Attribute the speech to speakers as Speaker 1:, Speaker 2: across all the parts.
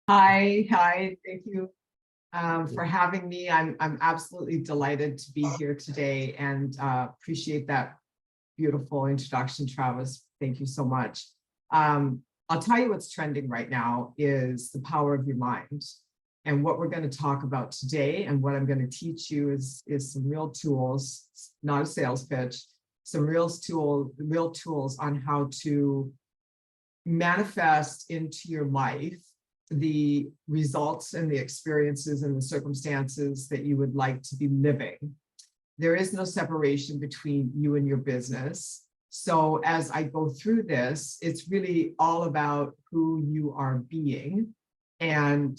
Speaker 1: Hi. Thank you for having me. I'm absolutely delighted to be here today and appreciate that beautiful introduction, Travis. Thank you so much. I'll tell you what's trending right now is the power of your mind. And what we're going to talk about today and what I'm going to teach you is some real tools, not a sales pitch, some real tools on how to manifest into your life the results and the experiences and the circumstances that you would like to be living. There is no separation between you and your business. So as I go through this, it's really all about who you are being. And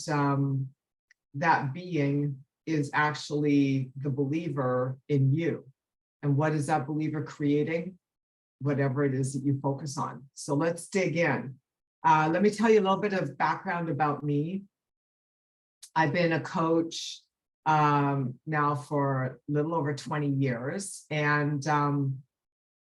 Speaker 1: that being is actually the believer in you. And what is that believer creating? Whatever it is that you focus on. So let's dig in. Let me tell you a little bit of background about me. I've been a coach now for a little over 20 years, and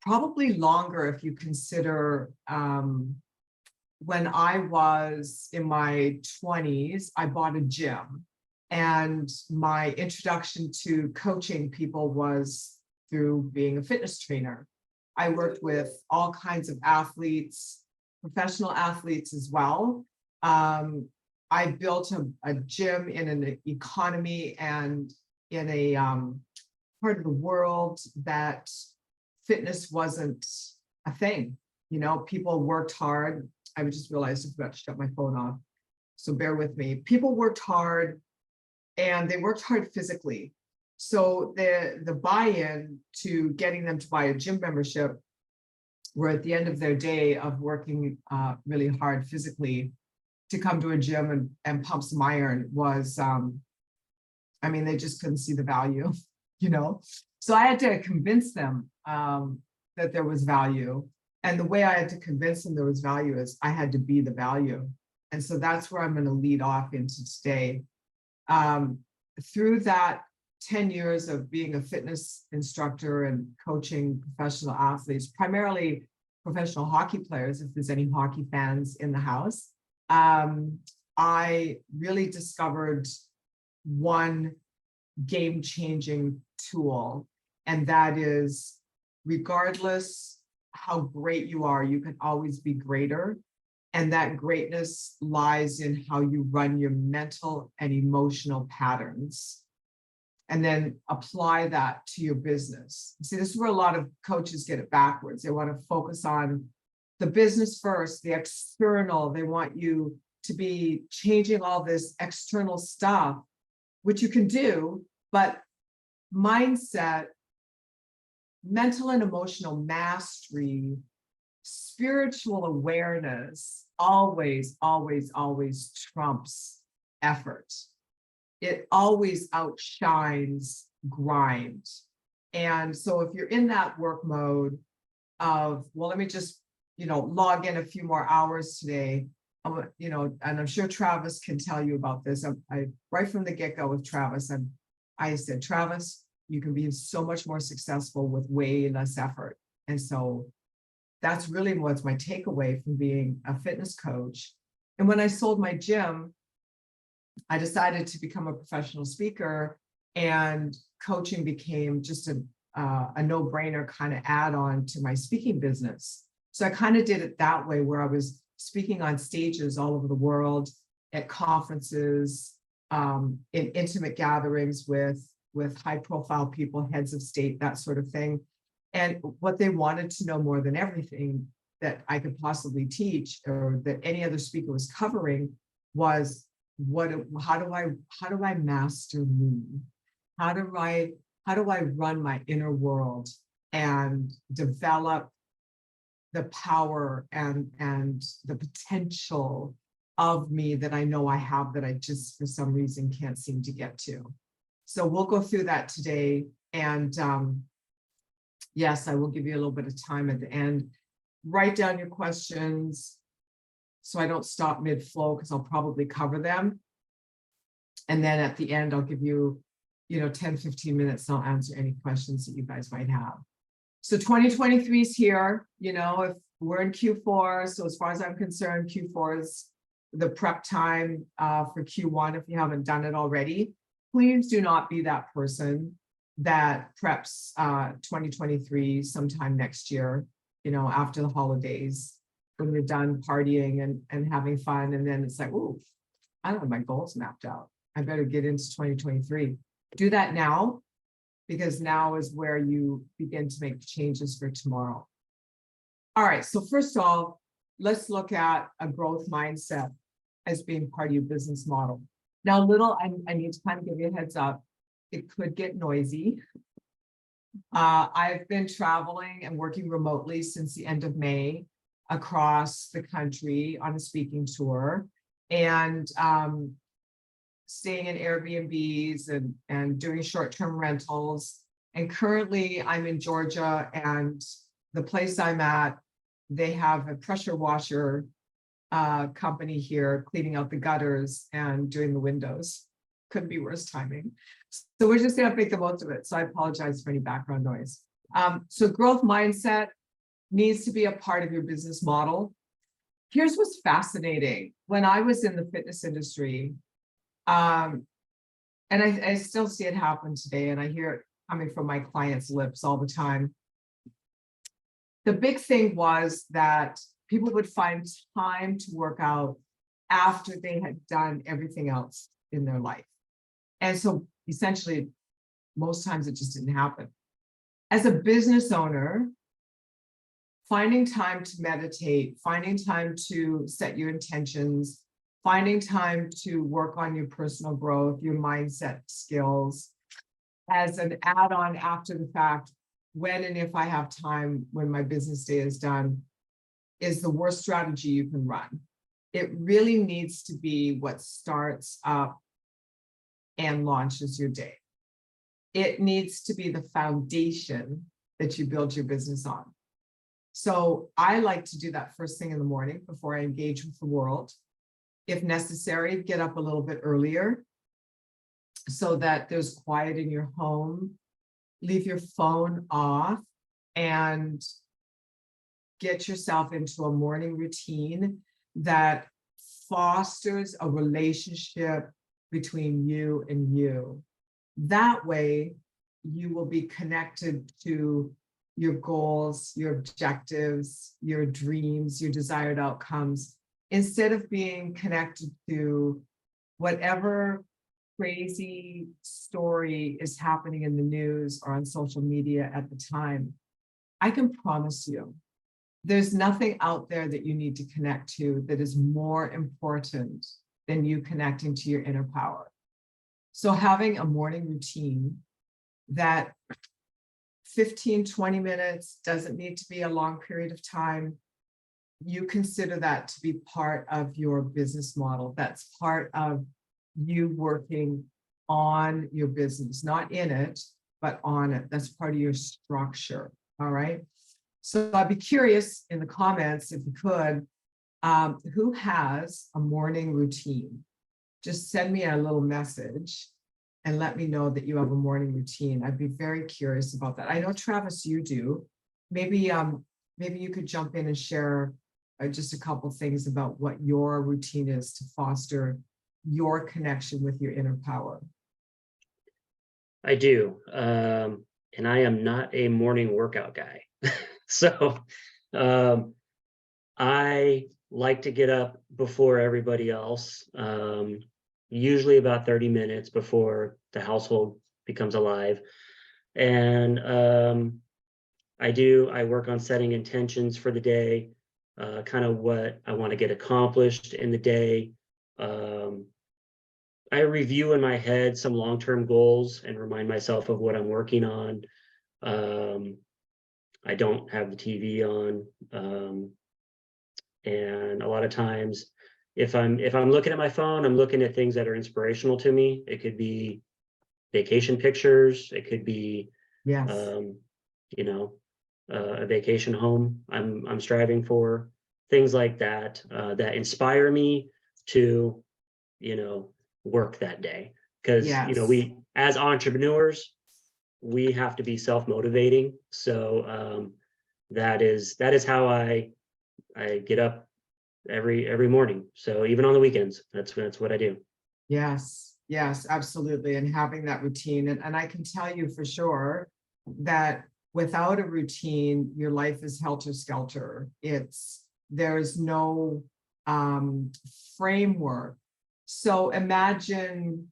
Speaker 1: probably longer if you consider when I was in my 20s, I bought a gym. And my introduction to coaching people was through being a fitness trainer. I worked with all kinds of athletes, professional athletes as well. I built a gym in an economy and in a part of the world that fitness wasn't a thing. You know, people worked hard. I just realized I forgot to shut my phone off. So bear with me. People worked hard and they worked hard physically. So the buy-in to getting them to buy a gym membership were at the end of their day of working really hard physically to come to a gym and pump some iron was, I mean, they just couldn't see the value, you know? So I had to convince them that there was value. And the way I had to convince them there was value is I had to be the value. And so that's where I'm going to lead off into today. Through that 10 years of being a fitness instructor and coaching professional athletes, primarily professional hockey players, if there's any hockey fans in the house, I really discovered one game-changing tool, and that is regardless how great you are, you can always be greater. And that greatness lies in how you run your mental and emotional patterns, and then apply that to your business. See, this is where a lot of coaches get it backwards. They want to focus on the business first, the external. They want you to be changing all this external stuff, which you can do, but mindset, mental and emotional mastery, spiritual awareness always trumps effort. It always outshines grind. And so if you're in that work mode of, well, let me just, log in a few more hours today, and I'm sure Travis can tell you about this. I right from the get-go with Travis, I said, Travis, you can be so much more successful with way less effort. And so that's really what's my takeaway from being a fitness coach. And when I sold my gym, I decided to become a professional speaker, and coaching became just a no-brainer kind of add-on to my speaking business. So I kind of did it that way, where I was speaking on stages all over the world, at conferences, in intimate gatherings with high-profile people, heads of state, that sort of thing. And what they wanted to know more than everything that I could possibly teach, or that any other speaker was covering, was how do I master me? How do I run my inner world and develop the power and the potential of me that I know I have, that I just for some reason can't seem to get to. So we'll go through that today. And yes, I will give you a little bit of time at the end. Write down your questions so I don't stop mid-flow, because I'll probably cover them. And then at the end, I'll give you, 10, 15 minutes, and I'll answer any questions that you guys might have. So 2023 is here, if we're in Q4. So as far as I'm concerned, Q4 is the prep time for Q1 if you haven't done it already. Please do not be that person that preps 2023 sometime next year, after the holidays, when you're done partying and having fun. And then it's like, oh, I don't have my goals mapped out. I better get into 2023. Do that now, because now is where you begin to make changes for tomorrow. All right, so first of all, let's look at a growth mindset as being part of your business model. Now, I need to kind of give you a heads up. It could get noisy. I've been traveling and working remotely since the end of May across the country on a speaking tour, and staying in Airbnbs and doing short-term rentals. And currently I'm in Georgia, and the place I'm at, they have a pressure washer company here cleaning out the gutters and doing the windows. Couldn't be worse timing. So we're just gonna make the most of it. So I apologize for any background noise. So growth mindset needs to be a part of your business model. Here's what's fascinating. When I was in the fitness industry, and I still see it happen today, and I hear it coming from my clients' lips all the time. The big thing was that people would find time to work out after they had done everything else in their life. And so essentially, most times it just didn't happen. As a business owner, finding time to meditate, finding time to set your intentions, finding time to work on your personal growth, your mindset skills, as an add-on after the fact, when and if I have time when my business day is done, is the worst strategy you can run. It really needs to be what starts up and launches your day. It needs to be the foundation that you build your business on. So I like to do that first thing in the morning before I engage with the world. If necessary, get up a little bit earlier so that there's quiet in your home. Leave your phone off and get yourself into a morning routine that fosters a relationship between you and you. That way, you will be connected to your goals, your objectives, your dreams, your desired outcomes, instead of being connected to whatever crazy story is happening in the news or on social media at the time. I can promise you, there's nothing out there that you need to connect to that is more important than you connecting to your inner power. So having a morning routine that 15, 20 minutes, doesn't need to be a long period of time. You consider that to be part of your business model. That's part of you working on your business, not in it, but on it. That's part of your structure. All right. So I'd be curious in the comments, if you could, who has a morning routine? Just send me a little message and let me know that you have a morning routine. I'd be very curious about that. I know, Travis, you do. Maybe you could jump in and share just a couple things about what your routine is to foster your connection with your inner power.
Speaker 2: I do. And I am not a morning workout guy. So I like to get up before everybody else, usually about 30 minutes before the household becomes alive. And I work on setting intentions for the day, kind of what I want to get accomplished in the day. I review in my head some long-term goals and remind myself of what I'm working on. I don't have the TV on. And a lot of times, if I'm looking at my phone, I'm looking at things that are inspirational to me. It could be vacation pictures. It could be,
Speaker 1: yes,
Speaker 2: a vacation home I'm striving for. Things like that that inspire me to, work that day. Because
Speaker 1: yes.
Speaker 2: We, as entrepreneurs, we have to be self-motivating. So that is how I get up every morning. So even on the weekends, that's what I do.
Speaker 1: Yes, yes, absolutely. And having that routine. And I can tell you for sure that without a routine, your life is helter-skelter. There's no framework. So imagine,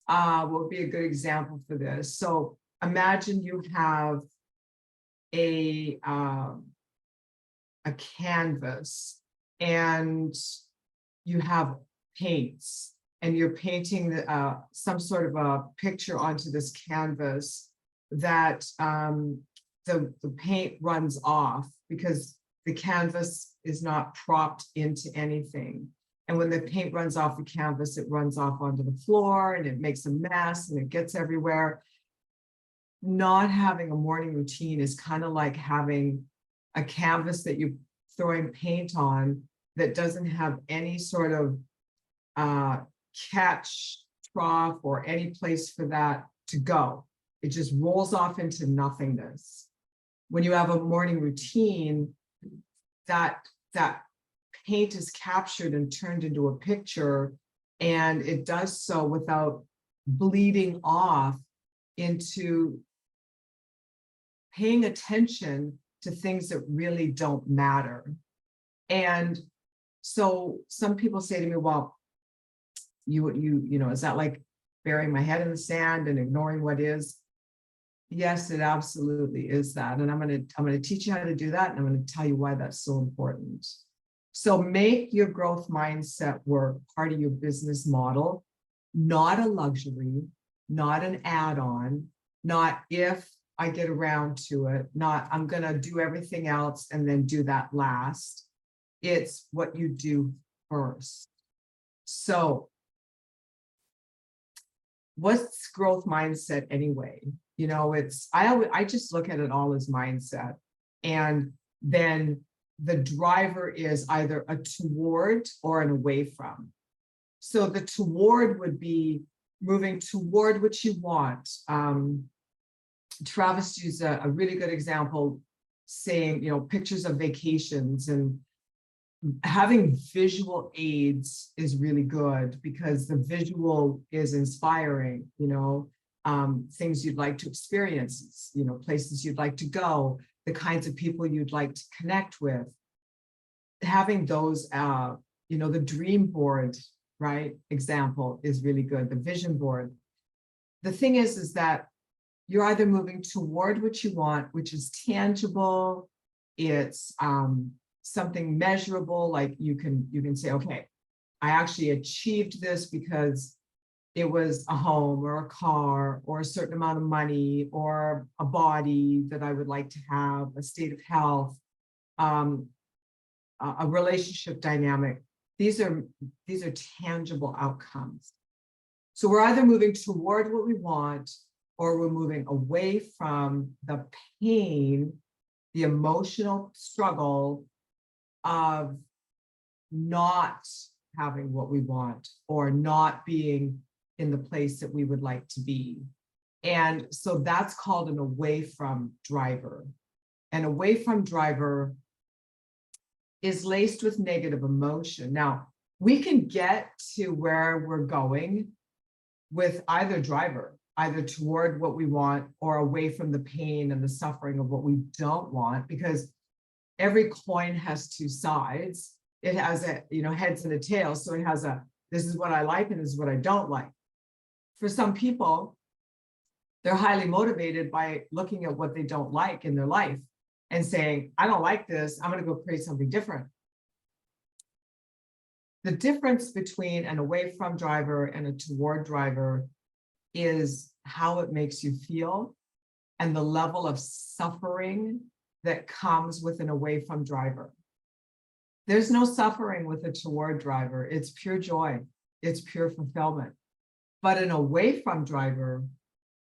Speaker 1: what would be a good example for this? So imagine you have a canvas and you have paints and you're painting some sort of a picture onto this canvas that the paint runs off because the canvas is not propped into anything. And when the paint runs off the canvas, it runs off onto the floor and it makes a mess and it gets everywhere. Not having a morning routine is kind of like having a canvas that you're throwing paint on that doesn't have any sort of catch, trough, or any place for that to go. It just rolls off into nothingness. When you have a morning routine, that paint is captured and turned into a picture, and it does so without bleeding off into paying attention to things that really don't matter. And so some people say to me, well, you know, is that like burying my head in the sand and ignoring what is? Yes, it absolutely is that. And I'm going to teach you how to do that. And I'm going to tell you why that's so important. So make your growth mindset work part of your business model, not a luxury, not an add-on, not if I get around to it, not I'm going to do everything else and then do that last. It's what you do first. So what's growth mindset anyway? You know, I just look at it all as mindset. And then the driver is either a toward or an away from. So the toward would be moving toward what you want. Travis used a really good example saying, you know, pictures of vacations, and having visual aids is really good because the visual is inspiring, you know, things you'd like to experience, you know, places you'd like to go, the kinds of people you'd like to connect with. Having those, you know, the dream board, right, example is really good, the vision board. The thing is that you're either moving toward what you want, which is tangible, it's something measurable, like you can say, okay, I actually achieved this because it was a home or a car or a certain amount of money or a body that I would like to have, a state of health, a relationship dynamic. These are tangible outcomes. So we're either moving toward what we want or we're moving away from the pain, the emotional struggle of not having what we want or not being in the place that we would like to be. And so that's called an away from driver. An away from driver is laced with negative emotion. Now, we can get to where we're going with either driver, either toward what we want or away from the pain and the suffering of what we don't want, because every coin has two sides. It has a, you know, heads and a tail. So it has a, this is what I like and this is what I don't like. For some people, they're highly motivated by looking at what they don't like in their life and saying, I don't like this, I'm going to go create something different. The difference between an away from driver and a toward driver is how it makes you feel and the level of suffering that comes with an away from driver. There's no suffering with a toward driver. It's pure joy. It's pure fulfillment. But an away from driver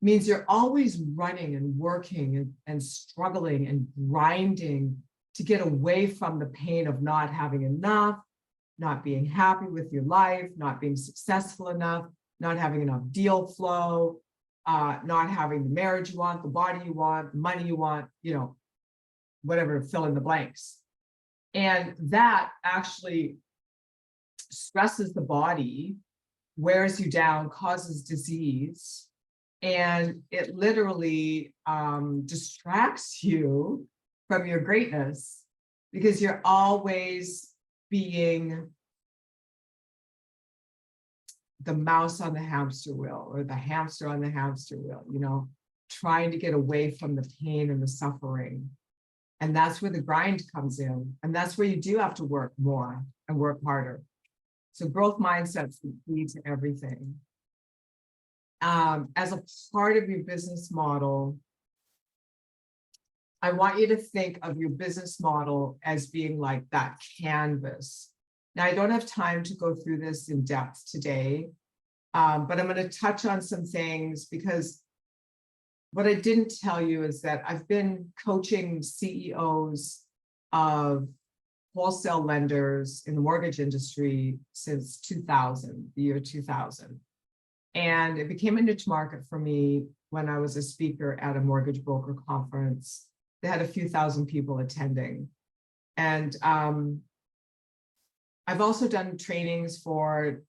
Speaker 1: means you're always running and working and struggling and grinding to get away from the pain of not having enough, not being happy with your life, not being successful enough, not having enough deal flow, not having the marriage you want, the body you want, the money you want, you know, whatever, fill in the blanks. And that actually stresses the body, wears you down, causes disease, and it literally distracts you from your greatness because you're always being the mouse on the hamster wheel or the hamster on the hamster wheel, you know, trying to get away from the pain and the suffering. And that's where the grind comes in. And that's where you do have to work more and work harder. So growth mindset's the key to everything. As a part of your business model, I want you to think of your business model as being like that canvas. Now, I don't have time to go through this in depth today, but I'm going to touch on some things because what I didn't tell you is that I've been coaching CEOs of wholesale lenders in the mortgage industry since 2000, the year 2000. And it became a niche market for me when I was a speaker at a mortgage broker conference. They had a few thousand people attending. And I've also done trainings for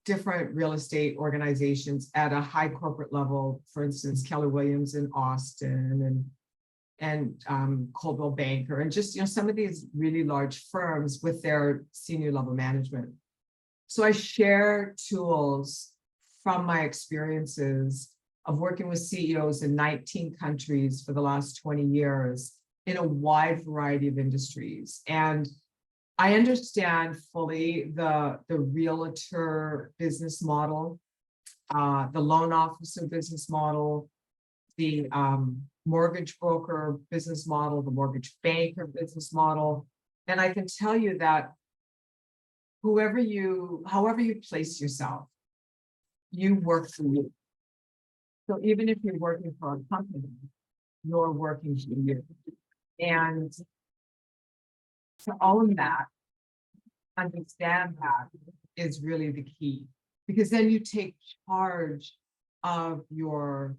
Speaker 1: different real estate organizations at a high corporate level, for instance, Keller Williams in Austin and Coldwell Banker, and just, you know, some of these really large firms with their senior level management. So I share tools from my experiences of working with CEOs in 19 countries for the last 20 years in a wide variety of industries. And I understand fully the realtor business model, the loan officer business model, the mortgage broker business model, the mortgage banker business model. And I can tell you that however you place yourself, you work for you. So even if you're working for a company, you're working for you. And to own that, understand that is really the key, because then you take charge of your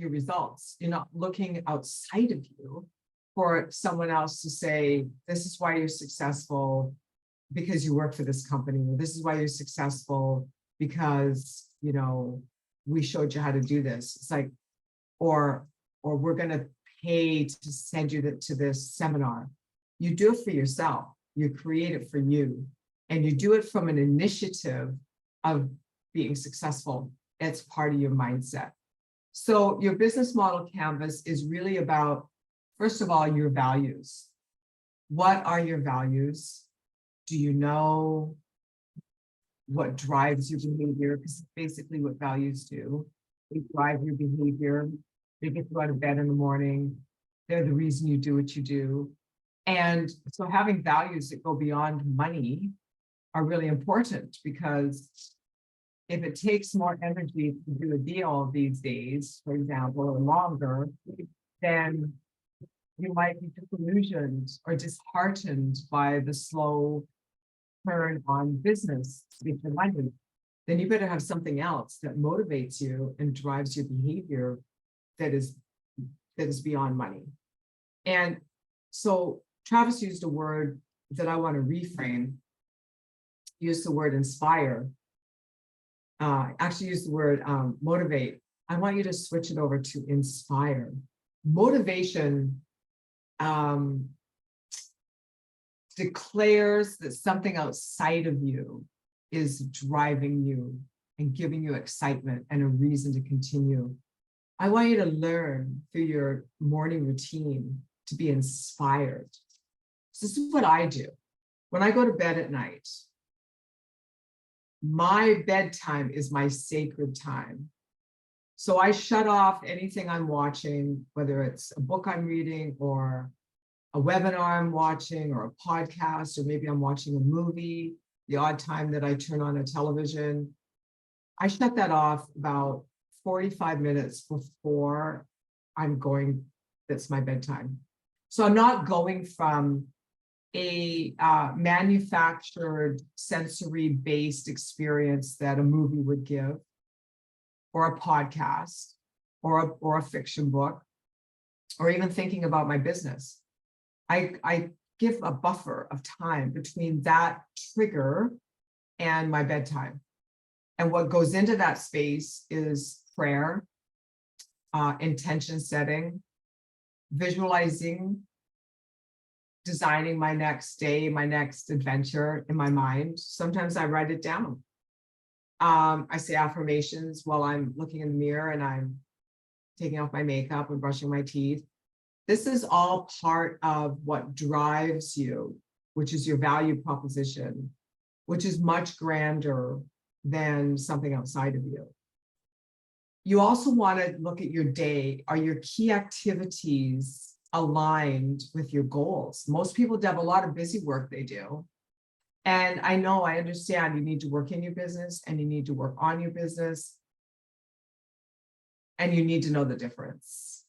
Speaker 1: results. You're not looking outside of you for someone else to say, this is why you're successful because you work for this company, or this is why you're successful because, you know, we showed you how to do this. It's like, or we're going to pay to send you to this seminar. You do it for yourself. You create it for you, and you do it from an initiative of being successful. It's part of your mindset. So your business model canvas is really about, first of all, your values. What are your values? Do you know what drives your behavior? Because basically what values do. They drive your behavior. They get you out of bed in the morning. They're the reason you do what you do. And so having values that go beyond money are really important, because if it takes more energy to do a deal these days, for example, or longer, then you might be disillusioned or disheartened by the slow turn on business to make your money. Then you better have something else that motivates you and drives your behavior that is beyond money. And so Travis used a word that I want to reframe. Use the word inspire. Actually use the word motivate. I want you to switch it over to inspire. Motivation declares that something outside of you is driving you and giving you excitement and a reason to continue. I want you to learn through your morning routine to be inspired. So this is what I do. When I go to bed at night, my bedtime is my sacred time. So I shut off anything I'm watching, whether it's a book I'm reading or a webinar I'm watching or a podcast, or maybe I'm watching a movie, the odd time that I turn on a television. I shut that off about 45 minutes before I'm going, that's my bedtime. So I'm not going from a manufactured sensory-based experience that a movie would give, or a podcast, or a fiction book. or even thinking about my business. I give a buffer of time between that trigger and my bedtime. And what goes into that space is prayer, intention setting, visualizing, designing my next day, my next adventure in my mind. Sometimes I write it down. I say affirmations while I'm looking in the mirror and I'm taking off my makeup and brushing my teeth. This is all part of what drives you, which is your value proposition, which is much grander than something outside of you. You also want to look at your day. Are your key activities aligned with your goals? Most people have a lot of busy work they do. And I understand you need to work in your business and you need to work on your business. And you need to know the difference.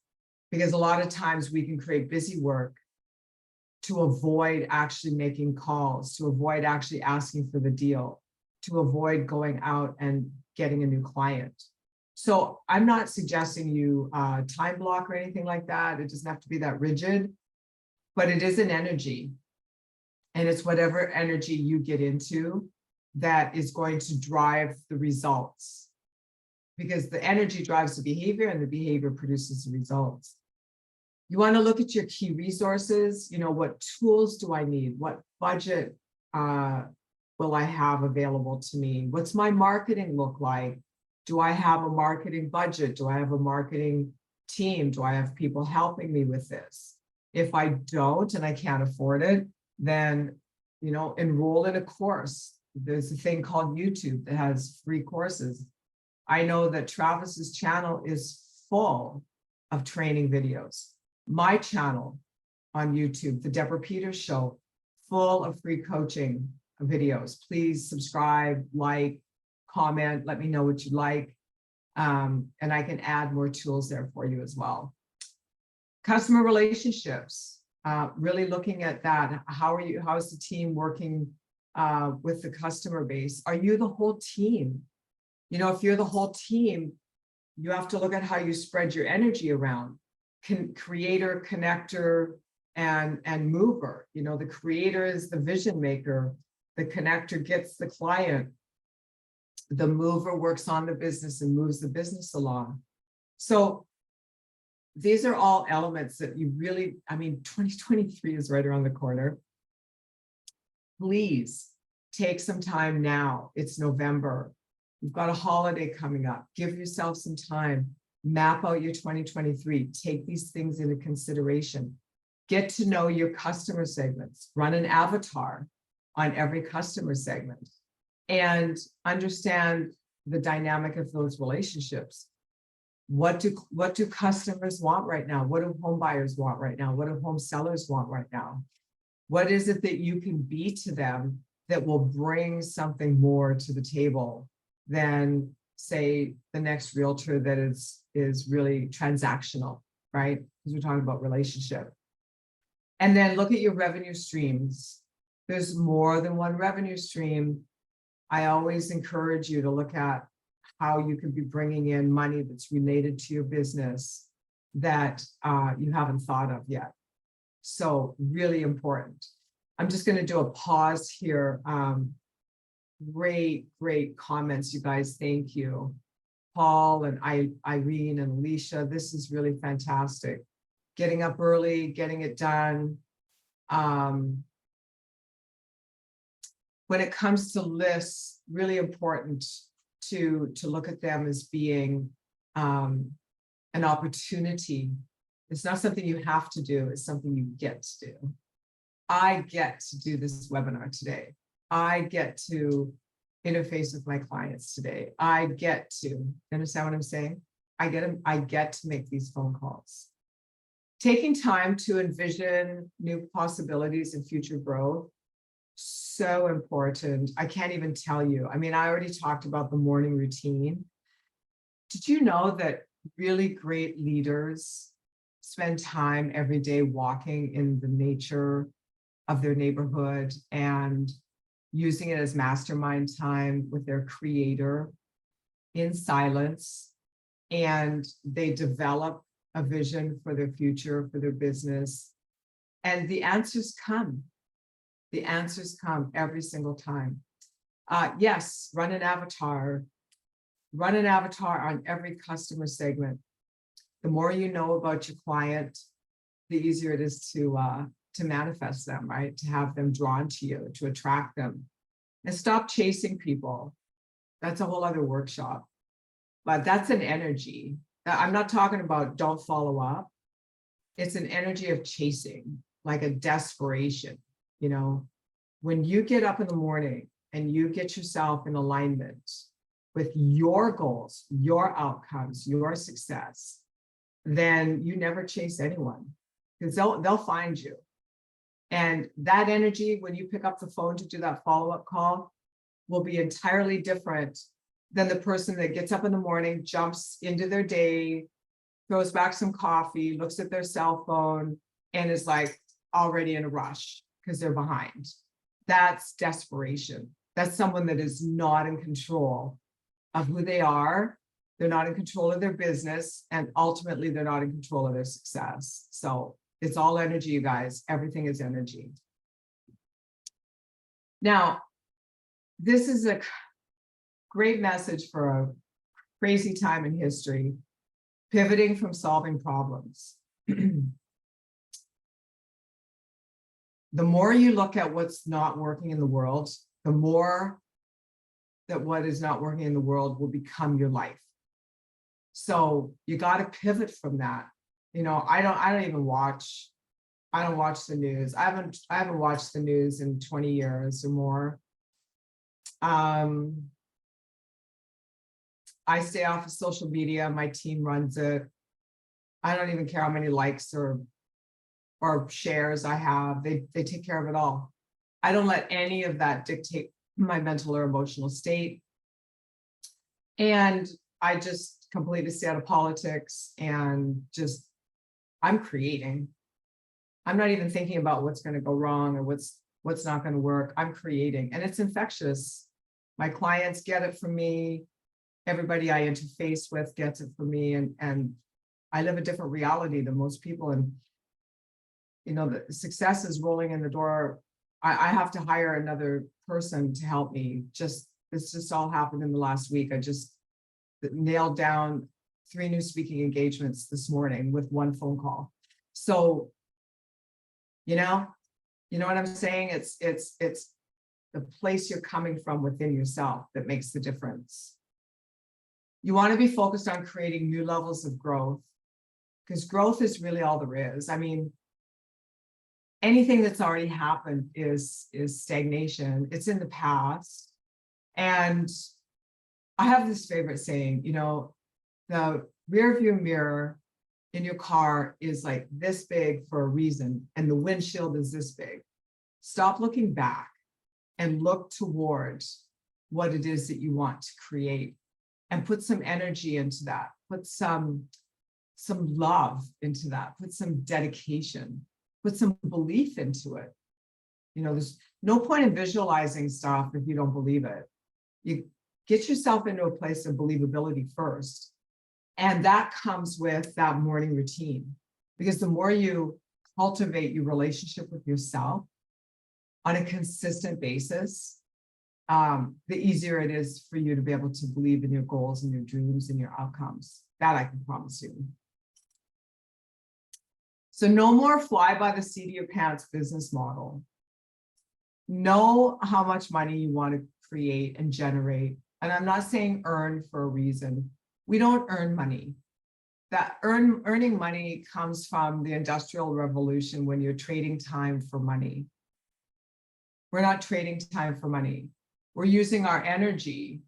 Speaker 1: Because a lot of times we can create busy work to avoid actually making calls, to avoid actually asking for the deal, to avoid going out and getting a new client. So I'm not suggesting you time block or anything like that. It doesn't have to be that rigid, but it is an energy. And it's whatever energy you get into that is going to drive the results. Because the energy drives the behavior and the behavior produces the results. You want to look at your key resources. You know, what tools do I need? What budget will I have available to me? What's my marketing look like? Do I have a marketing budget? Do I have a marketing team? Do I have people helping me with this? If I don't and I can't afford it, then, you know, enroll in a course. There's a thing called YouTube that has free courses. I know that Travis's channel is full of training videos. My channel on YouTube, the Deborah Peters Show, full of free coaching videos. Please subscribe, like, comment, let me know what you like. And I can add more tools there for you as well. Customer relationships, really looking at that. How is the team working with the customer base? Are you the whole team? You know, if you're the whole team, you have to look at how you spread your energy around. Creator, connector, and mover. You know, the creator is the vision maker. The connector gets the client. The mover works on the business and moves the business along. So these are all elements that you really, 2023 is right around the corner. Please take some time now. It's November. You've got a holiday coming up. Give yourself some time. Map out your 2023. Take these things into consideration. Get to know your customer segments. Run an avatar on every customer segment and understand the dynamic of those relationships. What do customers want right now? What do home buyers want right now? What do home sellers want right now? What is it that you can be to them that will bring something more to the table than, say, the next realtor that is really transactional, right? Because we're talking about relationship. And then look at your revenue streams. There's more than one revenue stream. I always encourage you to look at how you could be bringing in money that's related to your business that you haven't thought of yet. So really important. I'm just going to do a pause here. Great comments, you guys. Thank you. Paul and Irene and Alicia, this is really fantastic. Getting up early, getting it done. When it comes to lists, really important to look at them as being an opportunity. It's not something you have to do, it's something you get to do. I get to do this webinar today. I get to interface with my clients today. I get to, you understand what I'm saying? I get to make these phone calls. Taking time to envision new possibilities and future growth, so important. I can't even tell you. I already talked about the morning routine. Did you know that really great leaders spend time every day walking in the nature of their neighborhood and using it as mastermind time with their creator in silence, and they develop a vision for their future, for their business. And the answers come. The answers come every single time. Yes, run an avatar on every customer segment. The more you know about your client, the easier it is to manifest them, right? To have them drawn to you, to attract them. And stop chasing people. That's a whole other workshop. But that's an energy. I'm not talking about don't follow up. It's an energy of chasing, like a desperation, you know? When you get up in the morning and you get yourself in alignment with your goals, your outcomes, your success, then you never chase anyone, because they'll find you. And that energy, when you pick up the phone to do that follow-up call, will be entirely different than the person that gets up in the morning, jumps into their day, throws back some coffee, looks at their cell phone, and is like already in a rush because they're behind. That's desperation. That's someone that is not in control of who they are. They're not in control of their business, and ultimately they're not in control of their success. So it's all energy, you guys. Everything is energy. Now, this is a great message for a crazy time in history, pivoting from solving problems. The more you look at what's not working in the world, the more that what is not working in the world will become your life. So you got to pivot from that. You know, I don't watch the news. I haven't watched the news in 20 years or more. I stay off of social media. My team runs it. I don't even care how many likes or shares I have. They take care of it all. I don't let any of that dictate my mental or emotional state. And I just completely stay out of politics and just, I'm creating. I'm not even thinking about what's going to go wrong or what's not going to work. I'm creating, and it's infectious. My clients get it from me. Everybody I interface with gets it from me, and I live a different reality than most people. And you know, the success is rolling in the door. I have to hire another person to help me. This just all happened in the last week. I just nailed down 3 new speaking engagements this morning with 1 phone call. So, you know what I'm saying? It's the place you're coming from within yourself that makes the difference. You want to be focused on creating new levels of growth, because growth is really all there is. I mean, anything that's already happened is stagnation. It's in the past. And I have this favorite saying, you know, the rear view mirror in your car is like this big for a reason, and the windshield is this big. Stop looking back and look towards what it is that you want to create, and put some energy into that. Put some love into that. Put some dedication. Put some belief into it. You know, there's no point in visualizing stuff if you don't believe it. You get yourself into a place of believability first. And that comes with that morning routine. Because the more you cultivate your relationship with yourself on a consistent basis, the easier it is for you to be able to believe in your goals and your dreams and your outcomes. That I can promise you. So no more fly by the seat of your pants business model. Know how much money you want to create and generate. And I'm not saying earn for a reason. We don't earn money. That earning money comes from the Industrial Revolution, when you're trading time for money. We're not trading time for money. We're using our energy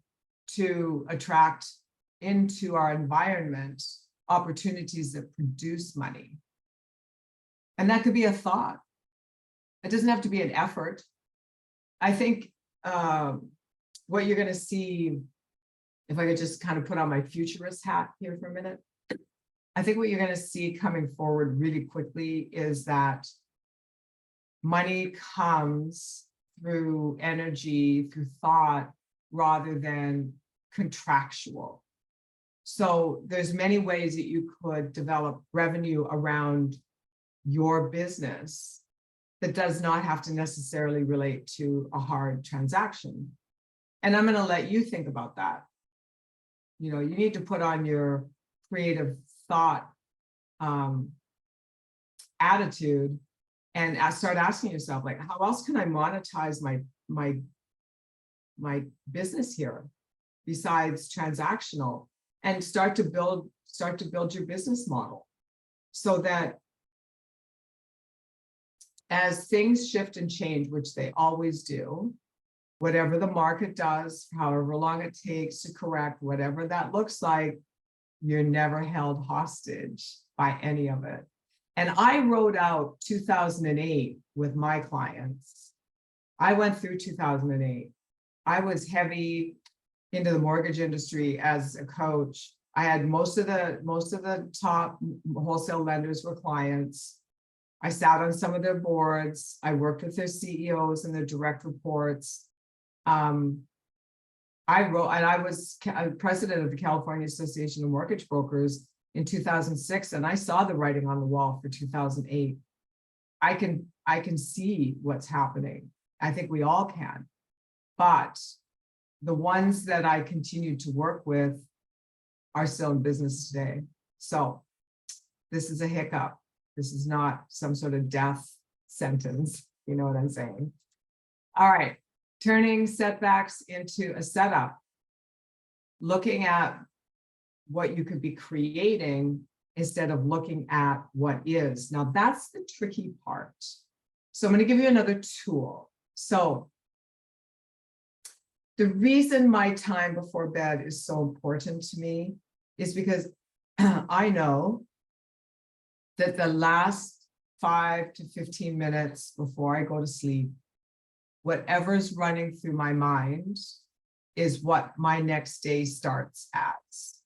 Speaker 1: to attract into our environment opportunities that produce money. And that could be a thought. It doesn't have to be an effort. I think what you're going to see, if I could just kind of put on my futurist hat here for a minute, I think what you're going to see coming forward really quickly is that money comes through energy, through thought, rather than contractual. So there's many ways that you could develop revenue around your business that does not have to necessarily relate to a hard transaction. And I'm going to let you think about that. You know, you need to put on your creative thought attitude and start asking yourself, like, how else can I monetize my business here besides transactional, and start to build your business model so that as things shift and change, which they always do, whatever the market does, however long it takes to correct, whatever that looks like, you're never held hostage by any of it. And I wrote out 2008 with my clients. I went through 2008. I was heavy into the mortgage industry as a coach. I had most of the top wholesale lenders were clients. I sat on some of their boards. I worked with their CEOs and their direct reports. I was president of the California Association of Mortgage Brokers in 2006, and I saw the writing on the wall for 2008. I can see what's happening. I think we all can, but the ones that I continue to work with are still in business today. So this is a hiccup. This is not some sort of death sentence. You know what I'm saying? All right. Turning setbacks into a setup. Looking at what you could be creating instead of looking at what is. Now that's the tricky part. So I'm going to give you another tool. So the reason my time before bed is so important to me is because I know that the last 5 to 15 minutes before I go to sleep, whatever's running through my mind is what my next day starts as.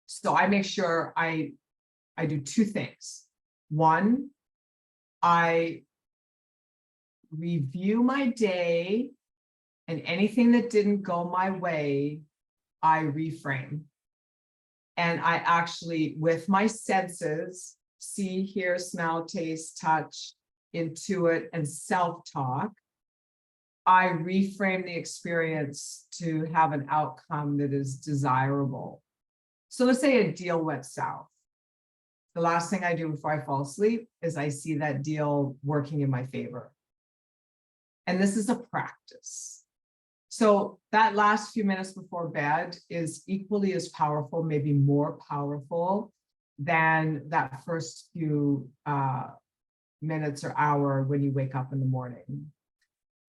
Speaker 1: So I make sure I do two things. One, I review my day, and anything that didn't go my way, I reframe. And I actually, with my senses, see, hear, smell, taste, touch, intuit, and self-talk, I reframe the experience to have an outcome that is desirable. So let's say a deal went south. The last thing I do before I fall asleep is I see that deal working in my favor. And this is a practice. So that last few minutes before bed is equally as powerful, maybe more powerful than that first few minutes or hour when you wake up in the morning.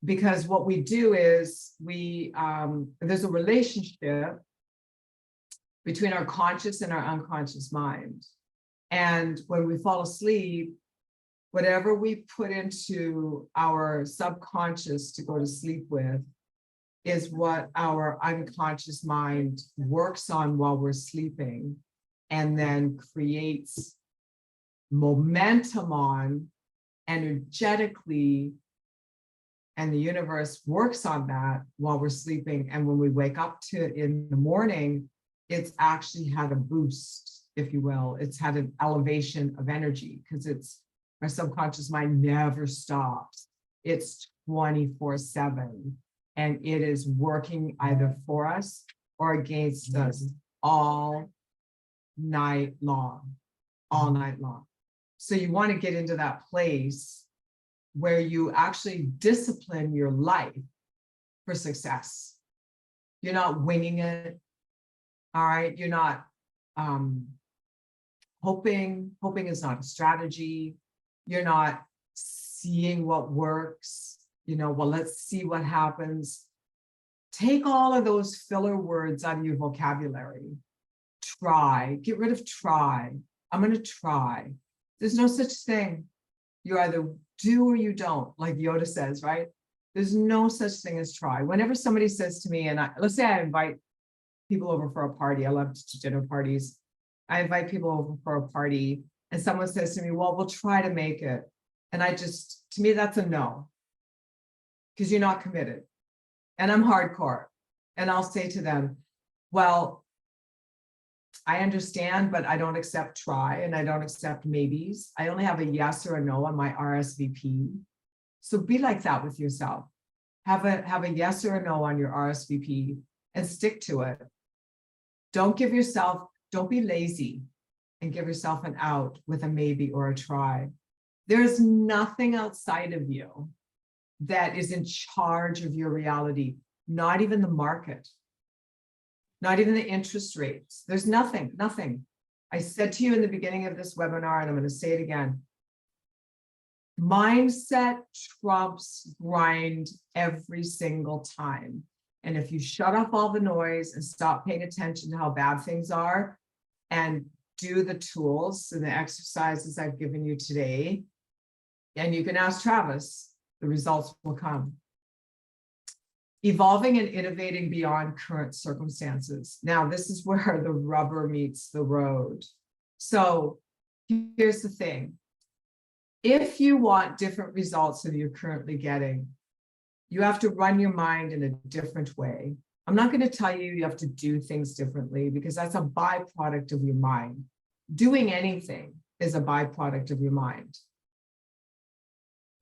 Speaker 1: Because what we do is there's a relationship between our conscious and our unconscious mind. And when we fall asleep, whatever we put into our subconscious to go to sleep with is what our unconscious mind works on while we're sleeping, and then creates momentum on energetically, and the universe works on that while we're sleeping. And when we wake up to it in the morning, it's actually had a boost, if you will. It's had an elevation of energy because our subconscious mind never stops. It's 24/7. And it is working either for us or against us all night long, all night long. So you want to get into that place where you actually discipline your life for success. You're not winging it. All right. You're not hoping. Hoping is not a strategy. You're not seeing what works. Well, let's see what happens. Take all of those filler words out of your vocabulary. Try, get rid of try. I'm going to try. There's no such thing. You either do or you don't, like Yoda says, right? There's no such thing as try. Whenever somebody says to me, and let's say I invite people over for a party. I love to dinner parties. I invite people over for a party and someone says to me, well, we'll try to make it. And to me, that's a no. Because you're not committed. And I'm hardcore. And I'll say to them, well, I understand, but I don't accept try, and I don't accept maybes. I only have a yes or a no on my RSVP. So be like that with yourself. Have a yes or a no on your RSVP and stick to it. Don't be lazy and give yourself an out with a maybe or a try. There's nothing outside of you that is in charge of your reality, not even the market, not even the interest rates. There's nothing. I said to you in the beginning of this webinar, and I'm going to say it again, mindset trumps grind every single time. And if you shut off all the noise and stop paying attention to how bad things are and do the tools and the exercises I've given you today, and you can ask Travis, the results will come. Evolving and innovating beyond current circumstances. Now, this is where the rubber meets the road. So here's the thing. If you want different results than you're currently getting, you have to run your mind in a different way. I'm not going to tell you you have to do things differently because that's a byproduct of your mind. Doing anything is a byproduct of your mind.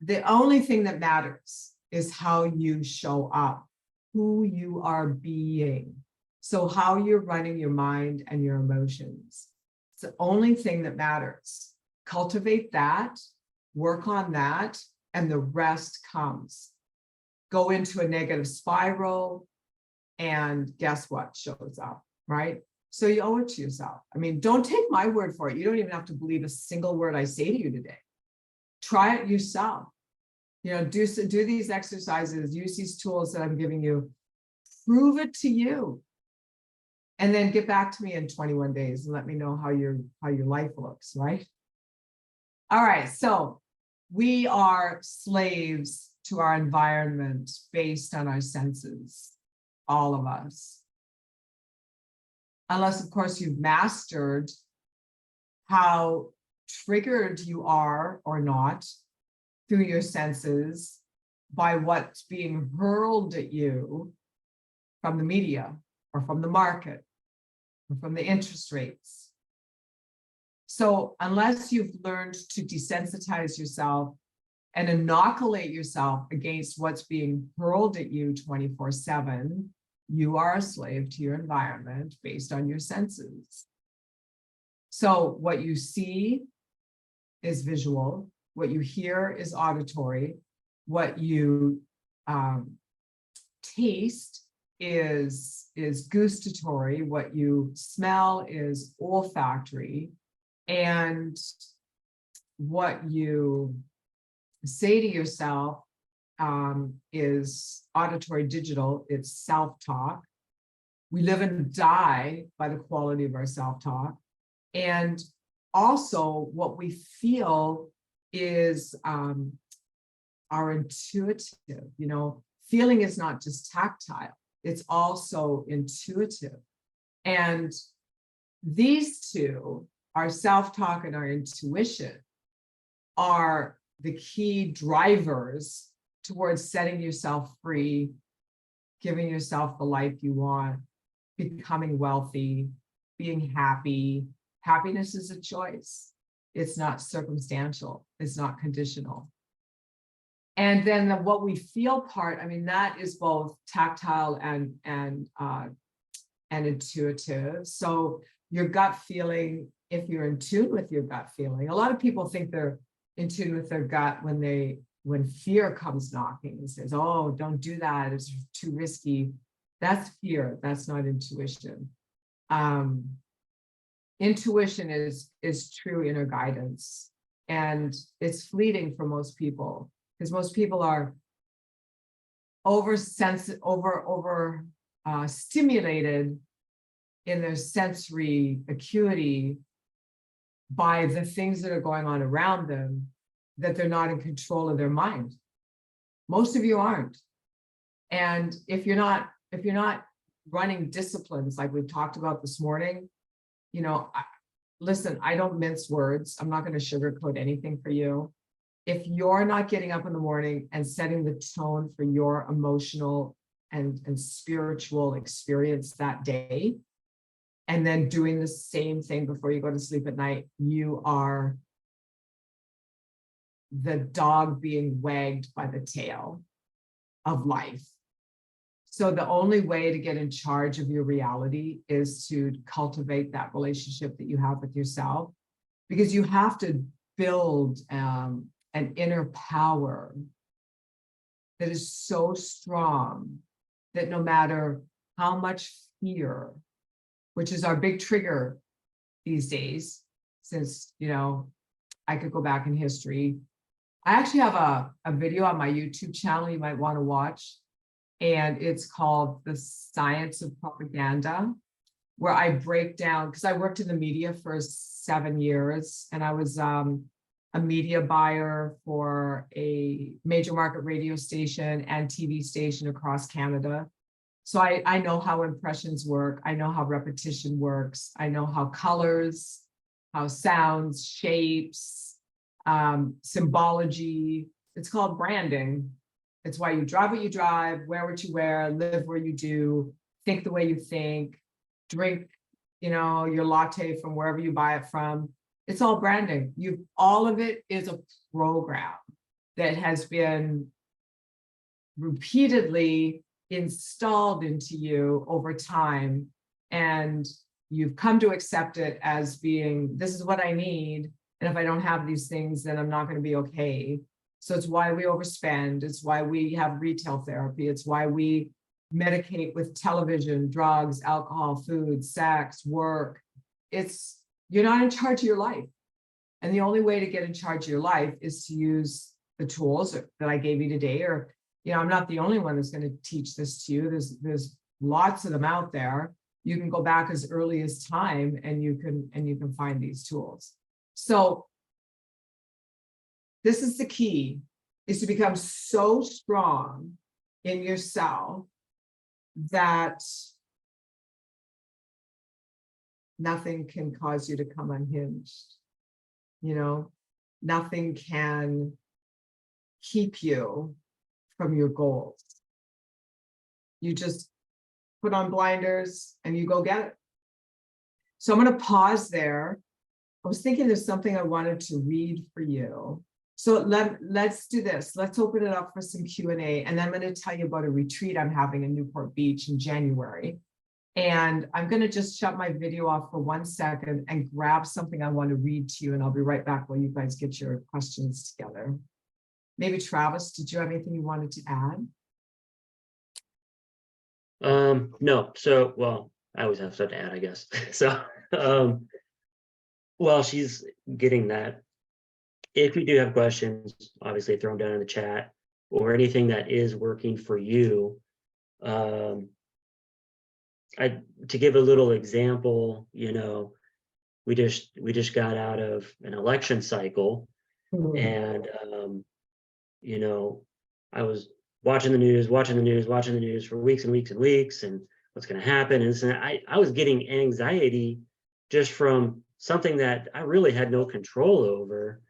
Speaker 1: The only thing that matters is how you show up, who you are being. So how you're running your mind and your emotions. It's the only thing that matters. Cultivate that, work on that, and the rest comes. Go into a negative spiral, and guess what shows up, right? So you owe it to yourself. I mean, don't take my word for it. You don't even have to believe a single word I say to you today. Try it yourself. You know, do these exercises, use these tools that I'm giving you, prove it to you. And then get back to me in 21 days and let me know how your life looks, right? All right, so we are slaves to our environment based on our senses, all of us. Unless, of course, you've mastered how triggered you are or not through your senses by what's being hurled at you from the media or from the market or from the interest rates. So unless you've learned to desensitize yourself and inoculate yourself against what's being hurled at you 24/7, you are a slave to your environment based on your senses. So what you see is visual, what you hear is auditory, what you taste is gustatory, what you smell is olfactory, and what you say to yourself is auditory digital, it's self-talk. We live and die by the quality of our self-talk. And also what we feel is our intuitive, you know, feeling is not just tactile, it's also intuitive. And these two, our self-talk and our intuition, are the key drivers towards setting yourself free, giving yourself the life you want, becoming wealthy, being happy. Happiness is a choice. It's not circumstantial. It's not conditional. And then what we feel part, I mean, that is both tactile and intuitive. So your gut feeling, if you're in tune with your gut feeling, a lot of people think they're in tune with their gut when fear comes knocking and says, oh, don't do that, it's too risky. That's fear, that's not intuition. Intuition is true inner guidance, and it's fleeting for most people because most people are stimulated in their sensory acuity by the things that are going on around them, that they're not in control of their mind. Most of you aren't. And if you're not running disciplines like we've talked about this morning, you know, listen, I don't mince words. I'm not going to sugarcoat anything for you. If you're not getting up in the morning and setting the tone for your emotional and spiritual experience that day, and then doing the same thing before you go to sleep at night, you are the dog being wagged by the tail of life. So the only way to get in charge of your reality is to cultivate that relationship that you have with yourself, because you have to build an inner power that is so strong that no matter how much fear, which is our big trigger these days, since, I could go back in history. I actually have a video on my YouTube channel you might want to watch, and it's called The Science of Propaganda, where I break down, because I worked in the media for 7 years, and I was a media buyer for a major market radio station and TV station across Canada. So I know how impressions work. I know how repetition works. I know how colors, how sounds, shapes, symbology. It's called branding. It's why you drive what you drive, wear what you wear, live where you do, think the way you think, drink, your latte from wherever you buy it from. It's all branding. All of it is a program that has been repeatedly installed into you over time, and you've come to accept it as being, this is what I need, and if I don't have these things, then I'm not going to be okay. So it's why we overspend. It's why we have retail therapy. It's why we medicate with television, drugs, alcohol, food, sex, work. You're not in charge of your life. And the only way to get in charge of your life is to use the tools that I gave you today, or I'm not the only one that's going to teach this to you. There's lots of them out there. You can go back as early as time, and you can find these tools. So this is the key, is to become so strong in yourself that nothing can cause you to come unhinged. Nothing can keep you from your goals. You just put on blinders and you go get it. So I'm going to pause there. I was thinking there's something I wanted to read for you. So let's do this. Let's open it up for some Q&A, and then I'm going to tell you about a retreat I'm having in Newport Beach in January. And I'm going to just shut my video off for 1 second and grab something I want to read to you, and I'll be right back while you guys get your questions together. Maybe Travis, did you have anything you wanted to add?
Speaker 2: No. So, well, I always have stuff to add, I guess. So, while she's getting that, if you do have questions, obviously throw them down in the chat, or anything that is working for you. To give a little example, we just got out of an election cycle, and I was watching the news for weeks and weeks and weeks, and what's going to happen, and I was getting anxiety just from something that I really had no control over.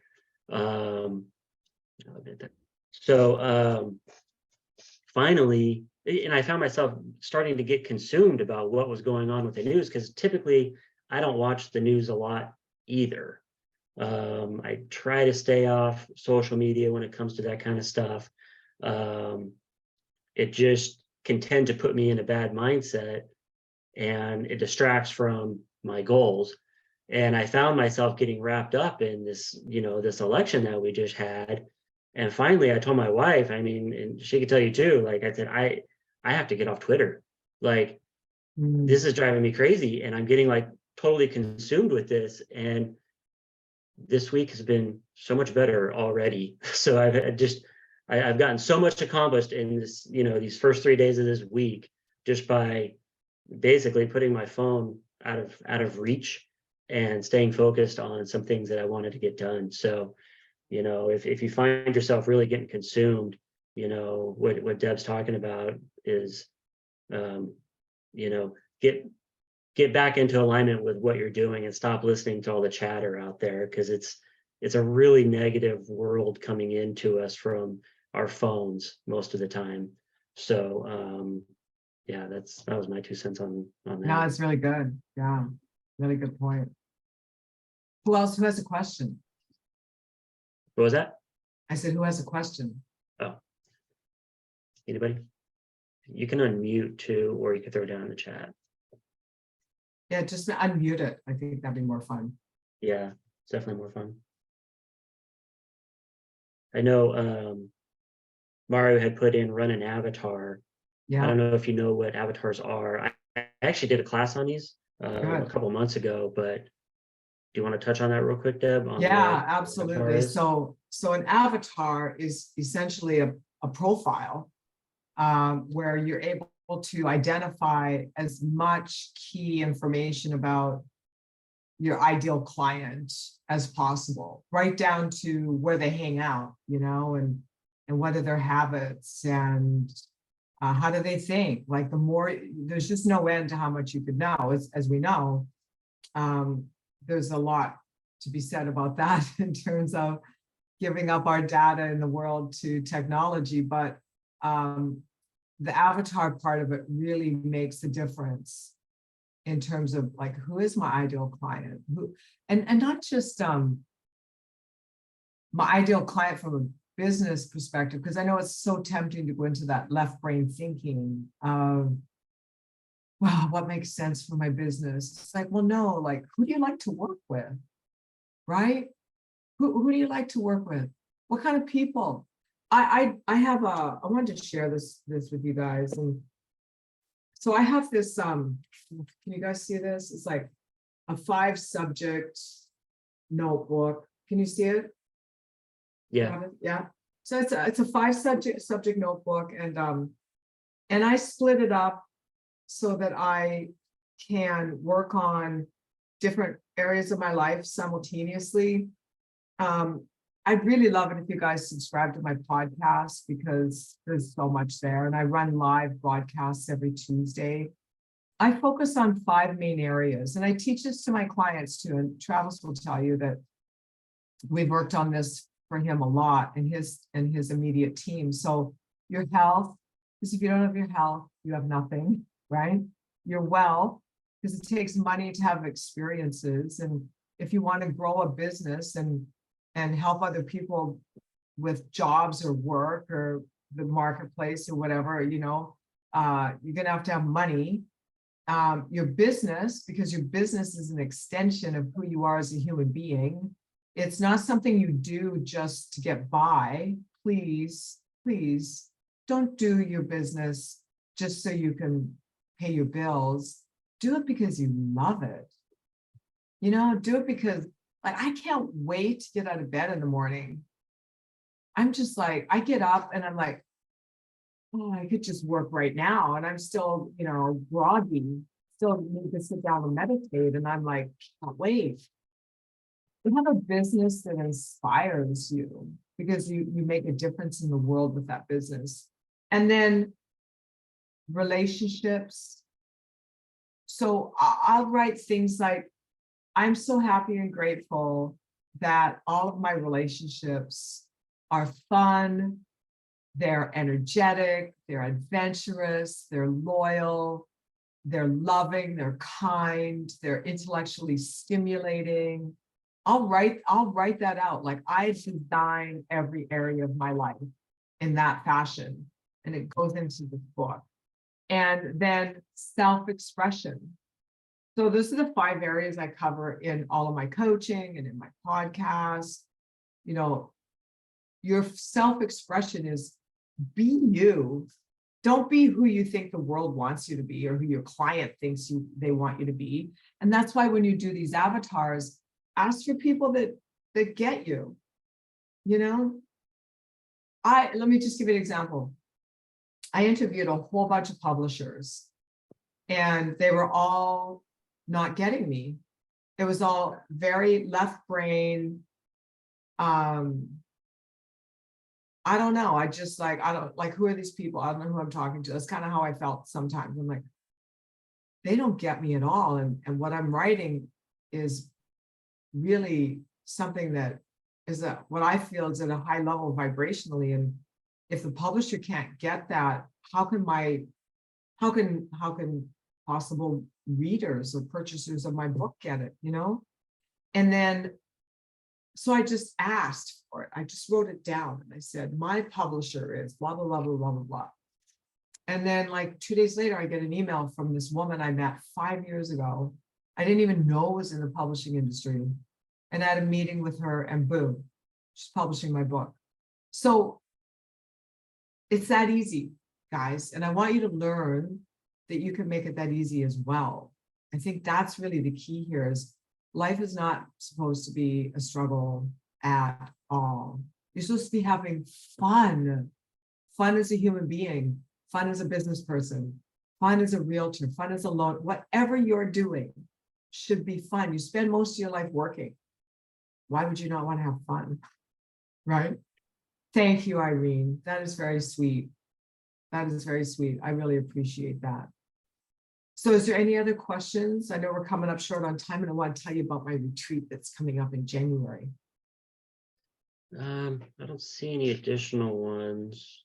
Speaker 2: Finally, and I found myself starting to get consumed about what was going on with the news, because typically I don't watch the news a lot either. I try to stay off social media when it comes to that kind of stuff. It just can tend to put me in a bad mindset, and it distracts from my goals. And I found myself getting wrapped up in this, this election that we just had. And finally, I told my wife, and she could tell you too, like I said, I have to get off Twitter. Like, this is driving me crazy, and I'm getting like totally consumed with this. And this week has been so much better already. So I've gotten so much accomplished in this, these first 3 days of this week, just by basically putting my phone out of reach and staying focused on some things that I wanted to get done. So, if you find yourself really getting consumed, what Deb's talking about is, get back into alignment with what you're doing and stop listening to all the chatter out there, because it's a really negative world coming into us from our phones most of the time. So, yeah, that was my 2 cents on
Speaker 1: No,
Speaker 2: that.
Speaker 1: it's really good. Yeah, really good point. Who has a question?
Speaker 2: What was that?
Speaker 1: I said, who has a question?
Speaker 2: Oh, anybody? You can unmute too, or you can throw it down in the chat.
Speaker 1: Yeah, just unmute it. I think that'd be more fun.
Speaker 2: Yeah, it's definitely more fun. I know Mario had put in run an avatar. I
Speaker 1: Yeah,
Speaker 2: don't know if you know what avatars are. I actually did a class on these a
Speaker 1: good.
Speaker 2: couple months ago, but do you want to touch on that real quick, Deb, on what
Speaker 1: Yeah,
Speaker 2: an avatar
Speaker 1: absolutely.
Speaker 2: is?
Speaker 1: So an avatar is essentially a profile where you're able to identify as much key information about your ideal client as possible, right down to where they hang out, and what are their habits and how do they think? Like the more, there's just no end to how much you could know. As we know, um, there's a lot to be said about that in terms of giving up our data in the world to technology. But the avatar part of it really makes a difference in terms of like, who is my ideal client? And not just my ideal client from a business perspective, because I know it's so tempting to go into that left brain thinking of, wow, what makes sense for my business? It's like, well, no, like, who do you like to work with? Right? Who do you like to work with? What kind of people? I wanted to share this with you guys. And so I have this, can you guys see this? It's like a 5-subject notebook. Can you see it?
Speaker 2: Yeah,
Speaker 1: Yeah. So it's a 5-subject notebook, and I split it up so that I can work on different areas of my life simultaneously. I'd really love it if you guys subscribe to my podcast because there's so much there, and I run live broadcasts every Tuesday. I focus on 5 main areas, and I teach this to my clients too. And Travis will tell you that we've worked on this for him a lot and his immediate team. So your health, because if you don't have your health, you have nothing, right? Your wealth, because it takes money to have experiences. And if you want to grow a business and help other people with jobs or work or the marketplace or whatever, you're going to have money. Your business, because your business is an extension of who you are as a human being. It's not something you do just to get by. Please, please don't do your business just so you can pay your bills. Do it because you love it. Do it because, like, I can't wait to get out of bed in the morning. I'm just like, I get up and I'm like, oh, I could just work right now. And I'm still, groggy, still need to sit down and meditate. And I'm like, can't wait. You have a business that inspires you because you make a difference in the world with that business. And then relationships. So I'll write things like, I'm so happy and grateful that all of my relationships are fun, they're energetic, they're adventurous, they're loyal, they're loving, they're kind, they're intellectually stimulating. I'll write that out. Like, I design every area of my life in that fashion, and it goes into this book. And then self-expression. So those are the 5 areas I cover in all of my coaching and in my podcast. Your self-expression is be you. Don't be who you think the world wants you to be or who your client thinks they want you to be. And that's why when you do these avatars, ask for people that get you. Let me just give you an example. I interviewed a whole bunch of publishers, and they were all not getting me. It was all very left brain. I don't know. I don't like, who are these people? I don't know who I'm talking to. That's kind of how I felt sometimes. I'm like, they don't get me at all. And what I'm writing is really something that is what I feel is at a high level vibrationally. And if the publisher can't get that, how can my how can possible readers or purchasers of my book get it, you know? And then, so I just asked for it. I just wrote it down and I said, my publisher is blah, blah, blah, blah, blah, blah, blah. And then like 2 days later, I get an email from this woman I met 5 years ago. I didn't even know was in the publishing industry. And I had a meeting with her and boom, she's publishing my book. So it's that easy, guys. And I want you to learn that you can make it that easy as well. I think that's really the key here is life is not supposed to be a struggle at all. You're supposed to be having fun. Fun as a human being, fun as a business person, fun as a realtor, fun as a loan, whatever you're doing should be fun. You spend most of your life working. Why would you not want to have fun? Right? Thank you, Irene. That is very sweet. That is very sweet. I really appreciate that. So is there any other questions? I know we're coming up short on time and I want to tell you about my retreat that's coming up in January.
Speaker 2: I don't see any additional ones.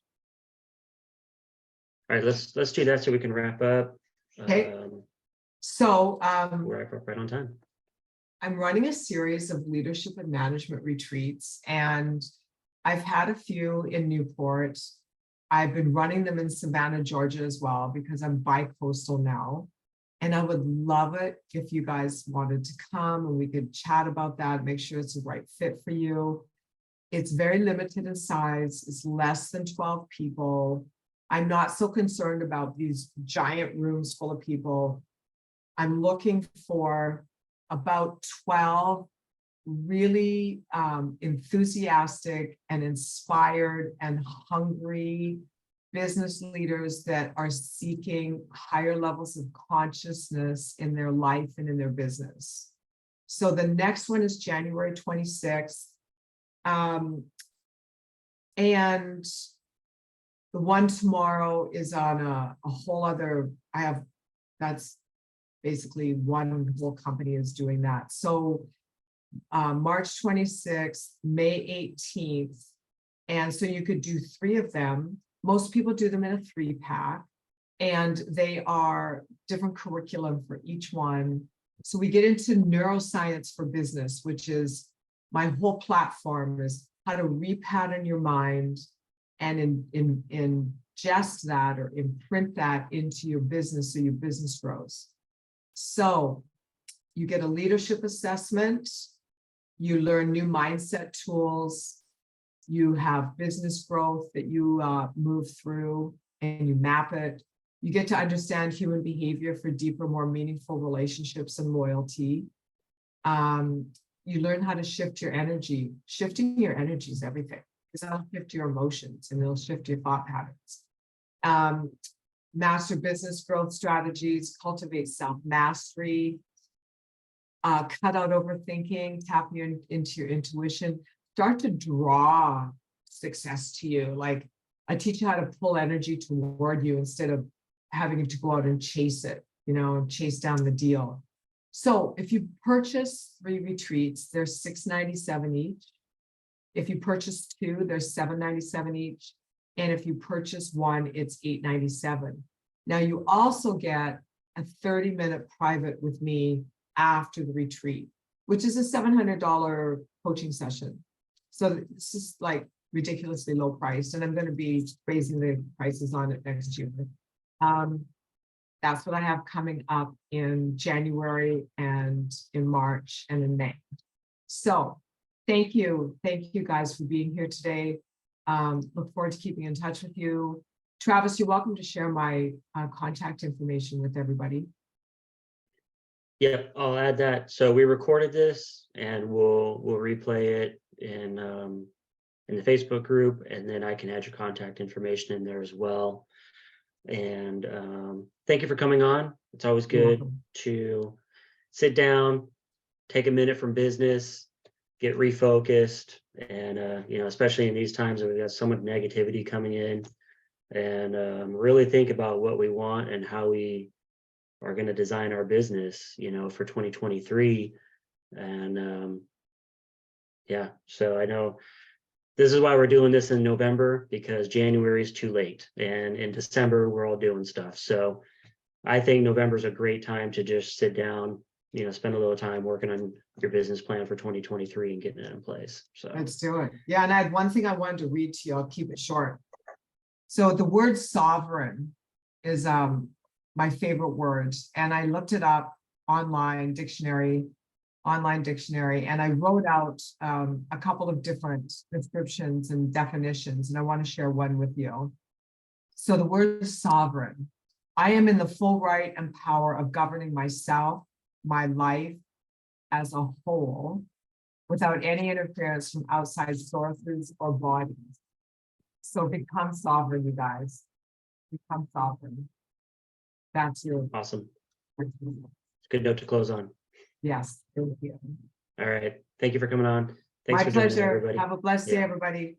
Speaker 2: All right, let's do that so we can wrap up.
Speaker 1: Okay. So
Speaker 2: We'll wrap up right on time.
Speaker 1: I'm running a series of leadership and management retreats, and I've had a few in Newport. I've been running them in Savannah, Georgia as well, because I'm bi-coastal now. And I would love it if you guys wanted to come and we could chat about that, make sure it's the right fit for you. It's very limited in size. It's less than 12 people. I'm not so concerned about these giant rooms full of people. I'm looking for about 12 really enthusiastic and inspired and hungry business leaders that are seeking higher levels of consciousness in their life and in their business. So the next one is January 26th. And the one tomorrow is on a whole other, that's basically one whole company is doing that. So March 26th, May 18th. And so you could do 3 of them. Most people do them in a 3-pack, and they are different curriculum for each one. So we get into neuroscience for business, which is my whole platform is how to repattern your mind and ingest that or imprint that into your business so your business grows. So you get a leadership assessment, you learn new mindset tools, you have business growth that you move through and you map it. You get to understand human behavior for deeper, more meaningful relationships and loyalty. You learn how to shift your energy. Shifting your energy is everything, because that'll shift your emotions and it'll shift your thought patterns. Master business growth strategies, cultivate self-mastery, cut out overthinking, tap into your intuition, start to draw success to you. Like I teach you how to pull energy toward you instead of having to go out and chase it, and chase down the deal. So if you purchase 3 retreats, they're $697 each. If you purchase 2, they're $797 each. And if you purchase 1, it's $897. Now you also get a 30-minute private with me after the retreat, which is a $700 coaching session. So this is like ridiculously low price, and I'm going to be raising the prices on it next year. That's what I have coming up in January and in March and in May. So thank you guys for being here today. Look forward to keeping in touch with you. Travis, you're welcome to share my contact information with everybody.
Speaker 2: Yep, I'll add that. So we recorded this and we'll replay it in the Facebook group, and then I can add your contact information in there as well. And thank you for coming on. It's always good to sit down, take a minute from business, get refocused, and especially in these times where we've got so much negativity coming in, and really think about what we want and how we are going to design our business, for 2023. And yeah, so I know this is why we're doing this in November, because January is too late. And in December, we're all doing stuff. So I think November is a great time to just sit down, spend a little time working on your business plan for 2023 and getting it in place. So
Speaker 1: Let's do it. Yeah, and I had one thing I wanted to read to you. I'll keep it short. So the word sovereign is my favorite word. And I looked it up online dictionary, and I wrote out a couple of different descriptions and definitions, and I want to share one with you. So the word sovereign. I am in the full right and power of governing myself, my life as a whole, without any interference from outside sources or bodies. So become sovereign, you guys. Become sovereign. That's your
Speaker 2: awesome. Good note to close on.
Speaker 1: yes. Thank you.
Speaker 2: All right. Thank you for coming on. Thanks
Speaker 1: My
Speaker 2: for joining us,
Speaker 1: pleasure.
Speaker 2: everybody.
Speaker 1: Have a blessed day,
Speaker 2: Yeah.
Speaker 1: everybody.